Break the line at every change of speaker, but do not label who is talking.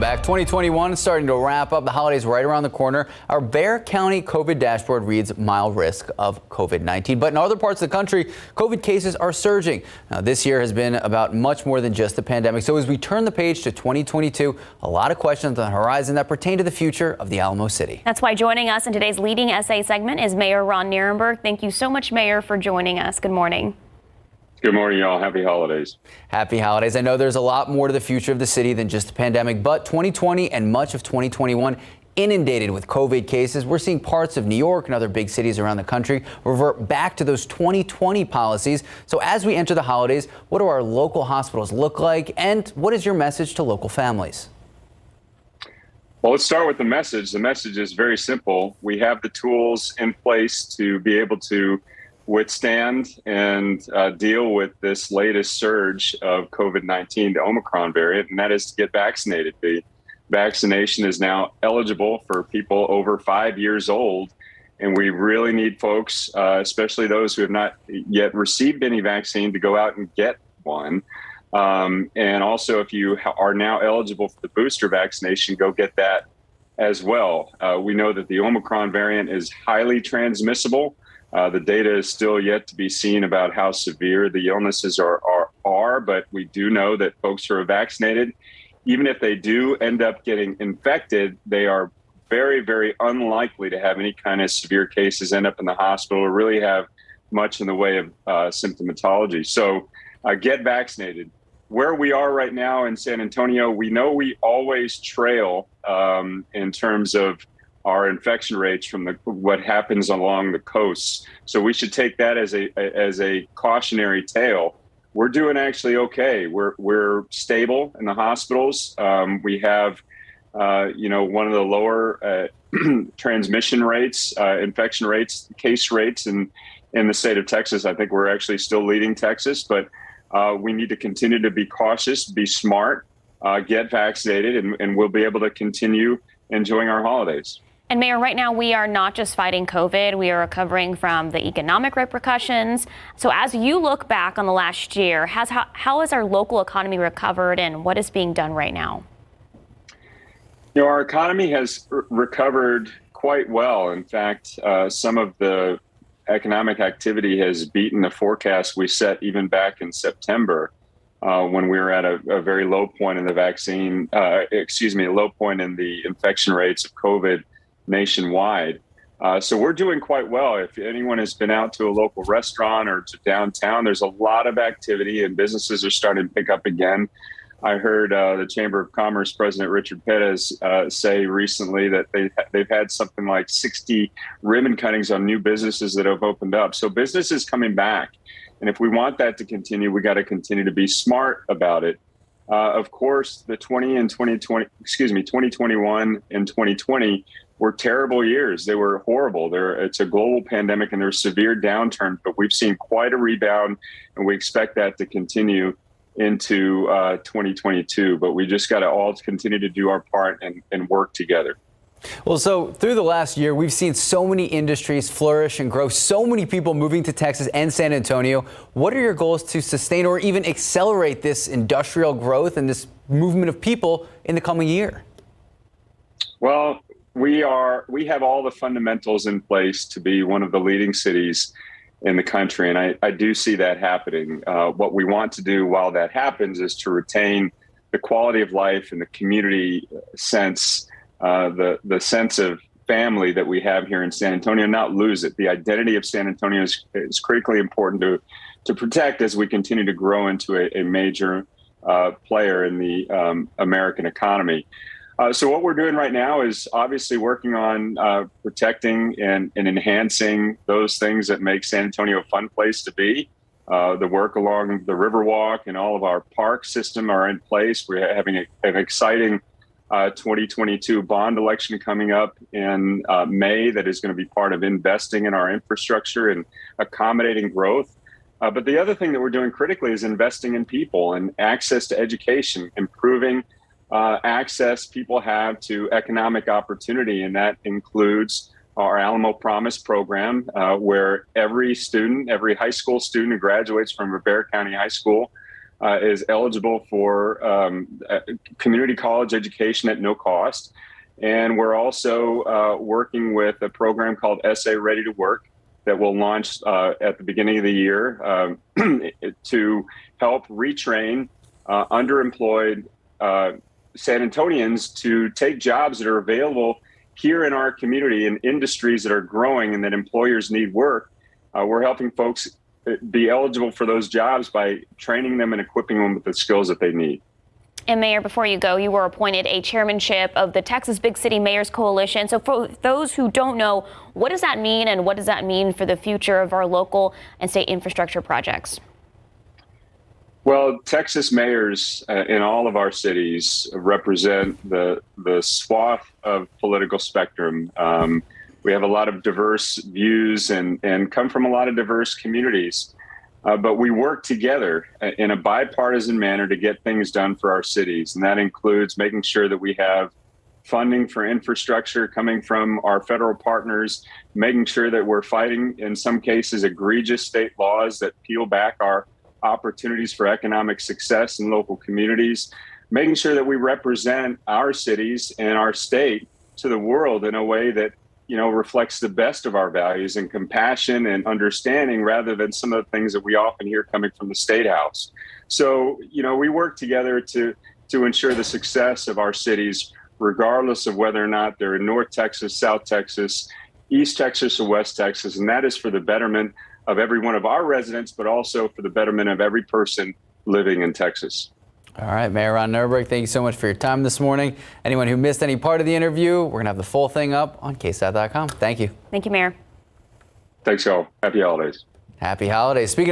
back. 2021 is starting to wrap up. The holidays right around the corner. Our Bexar County COVID dashboard reads mild risk of COVID-19. But in other parts of the country, COVID cases are surging. Now, this year has been about much more than just the pandemic. So as we turn the page to 2022, a lot of questions on the horizon that pertain to the future of the Alamo City.
That's why joining us in today's leading SA segment is Mayor Ron Nirenberg. Thank you so much, Mayor, for joining us. Good morning.
Good morning, y'all. Happy holidays.
Happy holidays. I know there's a lot more to the future of the city than just the pandemic, but 2020 and much of 2021 inundated with COVID cases. We're seeing parts of New York and other big cities around the country revert back to those 2020 policies. So as we enter the holidays, what do our local hospitals look like? And what is your message to local families?
Well, let's start with the message. The message is very simple. We have the tools in place to be able to withstand and deal with this latest surge of COVID-19, the Omicron variant, and that is to get vaccinated. The vaccination is now eligible for people over 5 years old, and we really need folks, especially those who have not yet received any vaccine, to go out and get one. And also, if you are now eligible for the booster vaccination, go get that as well. We know that the Omicron variant is highly transmissible. The data is still yet to be seen about how severe the illnesses are, but we do know that folks who are vaccinated, even if they do end up getting infected, they are very, very unlikely to have any kind of severe cases, end up in the hospital, or really have much in the way of symptomatology. So get vaccinated. Where we are right now in San Antonio, we know we always trail in terms of our infection rates from what happens along the coasts. So we should take that as a cautionary tale. We're doing actually okay. We're stable in the hospitals. We have one of the lower transmission rates, infection rates, case rates in the state of Texas. I think we're actually still leading Texas, but we need to continue to be cautious, be smart, get vaccinated, and we'll be able to continue enjoying our holidays.
And Mayor, right now we are not just fighting COVID, we are recovering from the economic repercussions. So as you look back on the last year, how has our local economy recovered, and what is being done right now?
You know, our economy has recovered quite well. In fact, some of the economic activity has beaten the forecast we set even back in September when we were at a very low point in the low point in the infection rates of COVID nationwide. So we're doing quite well. If anyone has been out to a local restaurant or to downtown, there's a lot of activity and businesses are starting to pick up again. I heard the Chamber of Commerce President Richard Pettis say recently that they've had something like 60 ribbon cuttings on new businesses that have opened up. So business is coming back. And if we want that to continue, we got to continue to be smart about it. Of course, the 2021 and 2020 were terrible years. They were horrible. It's a global pandemic and there's severe downturn, but we've seen quite a rebound and we expect that to continue into 2022. But we just got to all continue to do our part and work together.
Well, so through the last year, we've seen so many industries flourish and grow, so many people moving to Texas and San Antonio. What are your goals to sustain or even accelerate this industrial growth and this movement of people in the coming year?
Well, we have all the fundamentals in place to be one of the leading cities in the country. And I do see that happening. What we want to do while that happens is to retain the quality of life and the community sense, the sense of family that we have here in San Antonio, not lose it. The identity of San Antonio is critically important to protect as we continue to grow into a major player in the American economy. So what we're doing right now is obviously working on protecting and enhancing those things that make San Antonio a fun place to be. The work along the Riverwalk and all of our park system are in place. We're having an exciting 2022 bond election coming up in May that is going to be part of investing in our infrastructure and accommodating growth. But the other thing that we're doing critically is investing in people and access to education, improving access people have to economic opportunity. And that includes our Alamo Promise program, where every high school student who graduates from Bexar County High School is eligible for community college education at no cost. And we're also working with a program called SA Ready to Work that will launch at the beginning of the year to help retrain underemployed San Antonians to take jobs that are available here in our community in industries that are growing and that employers need work. We're helping folks be eligible for those jobs by training them and equipping them with the skills that they need.
And Mayor, before you go, you were appointed a chairmanship of the Texas Big City Mayors Coalition. So for those who don't know, what does that mean, and what does that mean for the future of our local and state infrastructure projects?
Well, Texas mayors in all of our cities represent the swath of political spectrum. We have a lot of diverse views and come from a lot of diverse communities. But we work together in a bipartisan manner to get things done for our cities. And that includes making sure that we have funding for infrastructure coming from our federal partners, making sure that we're fighting, in some cases, egregious state laws that peel back our opportunities for economic success in local communities, making sure that we represent our cities and our state to the world in a way that reflects the best of our values and compassion and understanding, rather than some of the things that we often hear coming from the State House. So, we work together to ensure the success of our cities, regardless of whether or not they're in North Texas, South Texas, East Texas, or West Texas. And that is for the betterment of every one of our residents, but also for the betterment of every person living in Texas.
All right, Mayor Ron Neuberg, thank you so much for your time this morning. Anyone who missed any part of the interview, we're going to have the full thing up on ksat.com. Thank you.
Thank you, Mayor.
Thanks, y'all. Happy holidays.
Happy holidays. Speaking